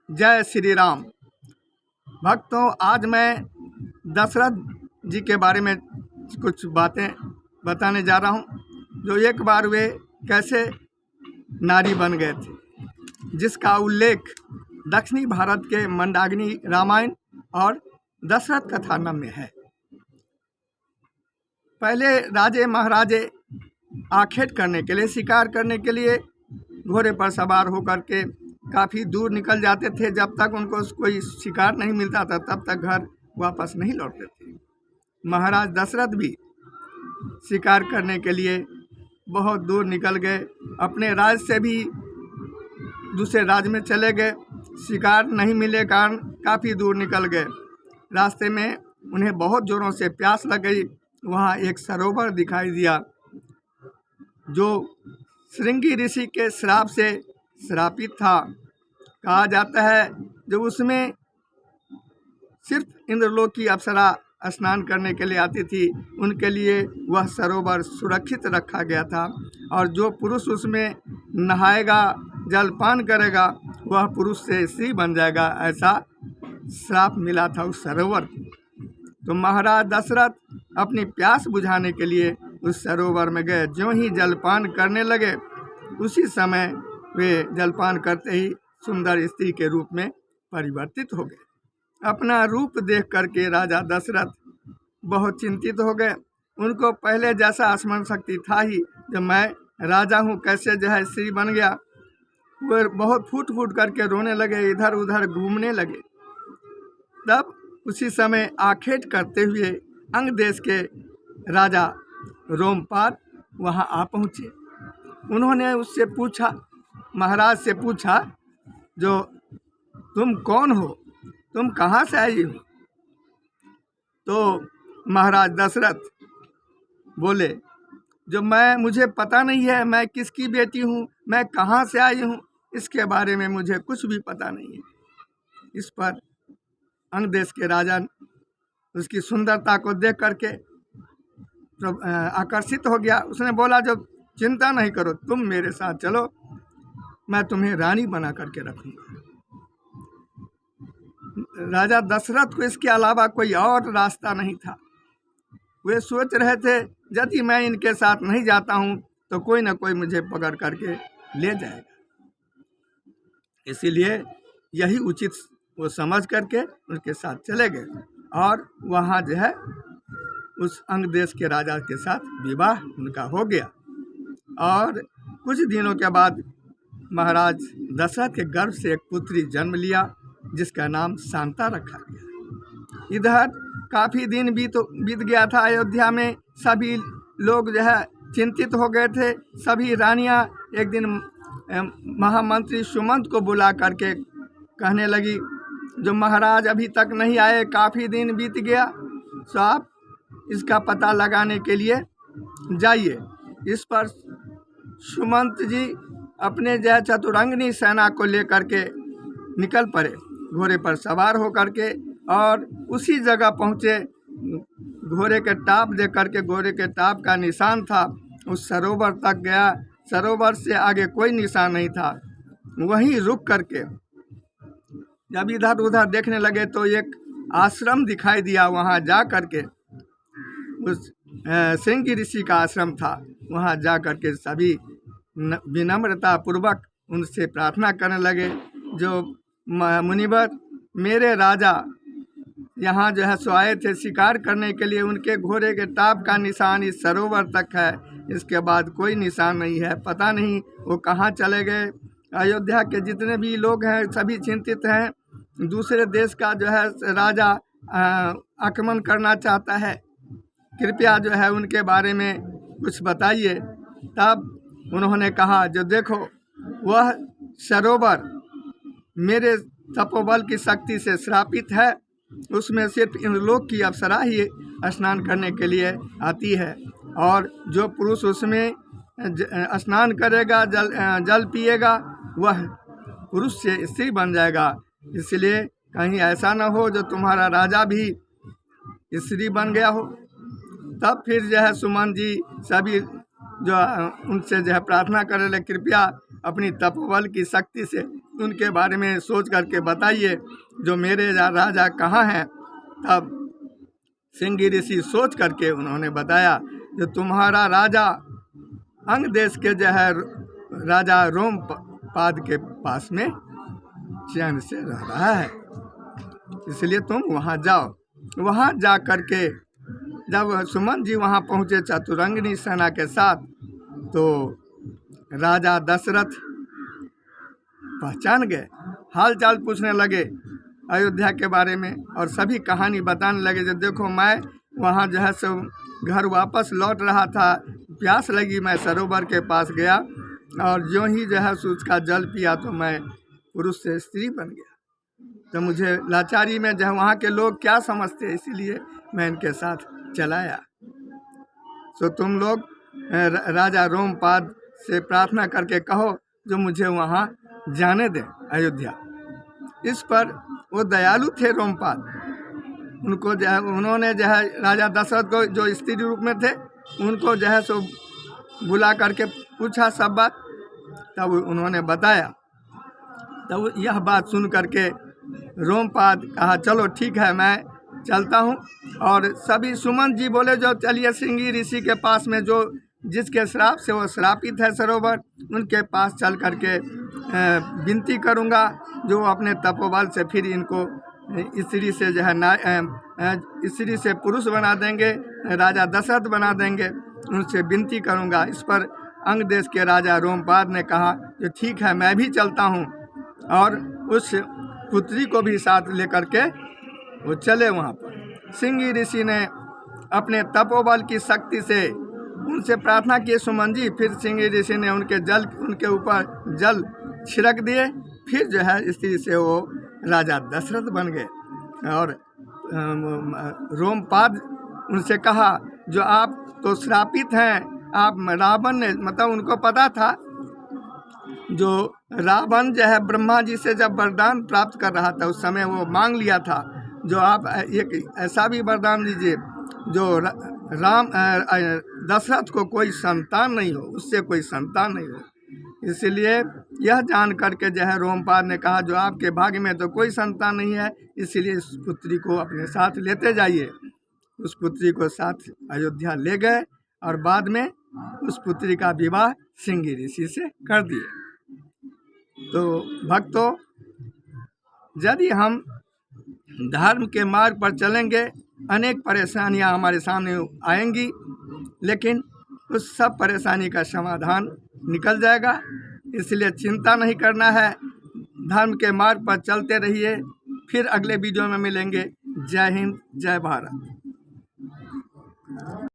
जय श्री राम। भक्तों, आज मैं दशरथ जी के बारे में कुछ बातें बताने जा रहा हूँ, जो एक बार वे कैसे नारी बन गए थे, जिसका उल्लेख दक्षिणी भारत के मंदाकिनी रामायण और दशरथ कथानक में है। पहले राजे महाराजे आखेट करने के लिए, शिकार करने के लिए घोड़े पर सवार होकर के काफ़ी दूर निकल जाते थे। जब तक उनको कोई शिकार नहीं मिलता था तब तक घर वापस नहीं लौटते थे। महाराज दशरथ भी शिकार करने के लिए बहुत दूर निकल गए, अपने राज्य से भी दूसरे राज्य में चले गए। शिकार नहीं मिले कारण काफ़ी दूर निकल गए। रास्ते में उन्हें बहुत ज़ोरों से प्यास लग गई। वहाँ एक सरोवर दिखाई दिया जो श्रृंगी ऋषि के श्राप से श्रापित था। कहा जाता है जो उसमें सिर्फ इंद्रलोक की अप्सरा स्नान करने के लिए आती थी, उनके लिए वह सरोवर सुरक्षित रखा गया था, और जो पुरुष उसमें नहाएगा, जलपान करेगा, वह पुरुष से स्त्री बन जाएगा, ऐसा श्राप मिला था उस सरोवर को। तो महाराज दशरथ अपनी प्यास बुझाने के लिए उस सरोवर में गए। ज्यों ही जलपान करने लगे, उसी समय वे जलपान करते ही सुंदर स्त्री के रूप में परिवर्तित हो गए। अपना रूप देख करके राजा दशरथ बहुत चिंतित हो गए। उनको पहले जैसा स्मरण शक्ति था ही, जब मैं राजा हूँ कैसे जो है स्त्री बन गया। वो बहुत फूट फूट करके रोने लगे, इधर उधर घूमने लगे। तब उसी समय आखेट करते हुए अंग देश के राजा रोमपाद वहाँ आ पहुँचे। उन्होंने उससे पूछा, महाराज से पूछा, जो तुम कौन हो, तुम कहाँ से आई हो? तो महाराज दशरथ बोले, जो मुझे पता नहीं है, मैं किसकी बेटी हूँ, मैं कहाँ से आई हूँ, इसके बारे में मुझे कुछ भी पता नहीं है। इस पर अंग देश के राजा उसकी सुंदरता को देख करके आकर्षित हो गया। उसने बोला, जब चिंता नहीं करो, तुम मेरे साथ चलो, मैं तुम्हें रानी बना करके रखूंगा। राजा दशरथ को इसके अलावा कोई और रास्ता नहीं था। वे सोच रहे थे, यदि मैं इनके साथ नहीं जाता हूं तो कोई ना कोई मुझे पकड़ करके ले जाएगा। इसीलिए यही उचित वो समझ करके उनके साथ चले गए, और वहाँ जो है उस अंग देश के राजा के साथ विवाह उनका हो गया। और कुछ दिनों के बाद महाराज दशरथ के गर्भ से एक पुत्री जन्म लिया, जिसका नाम शांता रखा गया। इधर काफ़ी दिन बीत गया था। अयोध्या में सभी लोग जो है चिंतित हो गए थे। सभी रानियां एक दिन महामंत्री सुमंत को बुला करके कहने लगी, जो महाराज अभी तक नहीं आए, काफ़ी दिन बीत गया, तो आप इसका पता लगाने के लिए जाइए। इस पर सुमंत जी अपने जय चतुरंगनी सेना को लेकर के निकल पड़े, घोड़े पर सवार होकर के, और उसी जगह पहुँचे। घोड़े के टाप दे करके, घोड़े के टाप का निशान था, उस सरोवर तक गया। सरोवर से आगे कोई निशान नहीं था। वहीं रुक करके जब इधर उधर देखने लगे तो एक आश्रम दिखाई दिया। वहाँ जा करके उस श्रृंगी ऋषि का आश्रम था। वहाँ जा करके सभी विनम्रता पूर्वक उनसे प्रार्थना करने लगे, जो मुनिवर, मेरे राजा यहाँ जो है सो आए थे शिकार करने के लिए, उनके घोड़े के टाप का निशान इस सरोवर तक है, इसके बाद कोई निशान नहीं है, पता नहीं वो कहाँ चले गए। अयोध्या के जितने भी लोग हैं सभी चिंतित हैं। दूसरे देश का जो है राजा आक्रमण करना चाहता है, कृपया जो है उनके बारे में कुछ बताइए। तब उन्होंने कहा, जो देखो, वह सरोवर मेरे तपोबल की शक्ति से श्रापित है, उसमें सिर्फ इंद्रलोक की अप्सरा ही स्नान करने के लिए आती है, और जो पुरुष उसमें स्नान करेगा, जल पिएगा, वह पुरुष से स्त्री बन जाएगा। इसलिए कहीं ऐसा न हो जो तुम्हारा राजा भी स्त्री बन गया हो। तब फिर जो है सुमन जी सभी जो उनसे जो है प्रार्थना करने लगे, कृपया अपनी तपोबल की शक्ति से उनके बारे में सोच करके बताइए, जो मेरे राजा कहाँ हैं। तब सिंगी ऋषि सोच करके उन्होंने बताया, जो तुम्हारा राजा अंग देश के जो है राजा रोमपाद के पास में चैन से रह रहा है, इसलिए तुम वहाँ जाओ। वहाँ जा करके जब सुमंत जी वहाँ पहुँचे चतुरंगिनी सेना के साथ, तो राजा दशरथ पहचान गए, हाल चाल पूछने लगे अयोध्या के बारे में, और सभी कहानी बताने लगे। जो देखो मैं वहाँ जो है सो घर वापस लौट रहा था, प्यास लगी, मैं सरोवर के पास गया, और जो ही जो है उसका जल पिया तो मैं पुरुष से स्त्री बन गया। तो मुझे लाचारी में जो है वहाँ के लोग क्या समझते, इसीलिए मैं इनके साथ चलाया। सो तुम लोग राजा रोमपाद से प्रार्थना करके कहो जो मुझे वहाँ जाने दें अयोध्या। इस पर वो दयालु थे रोमपाद, उनको जो है उन्होंने जो है राजा दशरथ को जो स्त्री रूप में थे उनको जो है सो बुला करके पूछा सब बात, तब उन्होंने बताया। तब यह बात सुन करके रोमपाद कहा चलो ठीक है मैं चलता हूँ। और सभी सुमंत जी बोले जो चलिए सिंगी ऋषि के पास में, जो जिसके श्राप से वो श्रापित है सरोवर, उनके पास चल करके विनती करूँगा, जो अपने तपोबल से फिर इनको स्त्री से जो है स्त्री से पुरुष बना देंगे, राजा दशरथ बना देंगे, उनसे विनती करूँगा। इस पर अंग देश के राजा रोमपाद ने कहा कि ठीक है मैं भी चलता हूँ, और उस पुत्री को भी साथ लेकर के वो चले वहाँ पर। सिंगी ऋषि ने अपने तपोबल की शक्ति से उनसे प्रार्थना की सुमन जी, फिर सिंगी ऋषि ने उनके ऊपर जल छिड़क दिए, फिर जो है स्त्री से वो राजा दशरथ बन गए। और रोमपाद उनसे कहा जो आप तो श्रापित हैं, आप रावण ने, मतलब उनको पता था जो रावण जो है ब्रह्मा जी से जब वरदान प्राप्त कर रहा था उस समय वो मांग लिया था, जो आप एक ऐसा भी वरदान दीजिए जो दशरथ को कोई संतान नहीं हो, उससे कोई संतान नहीं हो। इसलिए यह जान करके जो है रोमपाद ने कहा जो आपके भाग्य में तो कोई संतान नहीं है, इसलिए इस पुत्री को अपने साथ लेते जाइए। उस पुत्री को साथ अयोध्या ले गए और बाद में उस पुत्री का विवाह सिंगी ऋषि से कर दिए। तो भक्तों, यदि हम धर्म के मार्ग पर चलेंगे अनेक परेशानियां हमारे सामने आएंगी, लेकिन उस सब परेशानी का समाधान निकल जाएगा। इसलिए चिंता नहीं करना है, धर्म के मार्ग पर चलते रहिए। फिर अगले वीडियो में मिलेंगे। जय हिंद, जय भारत।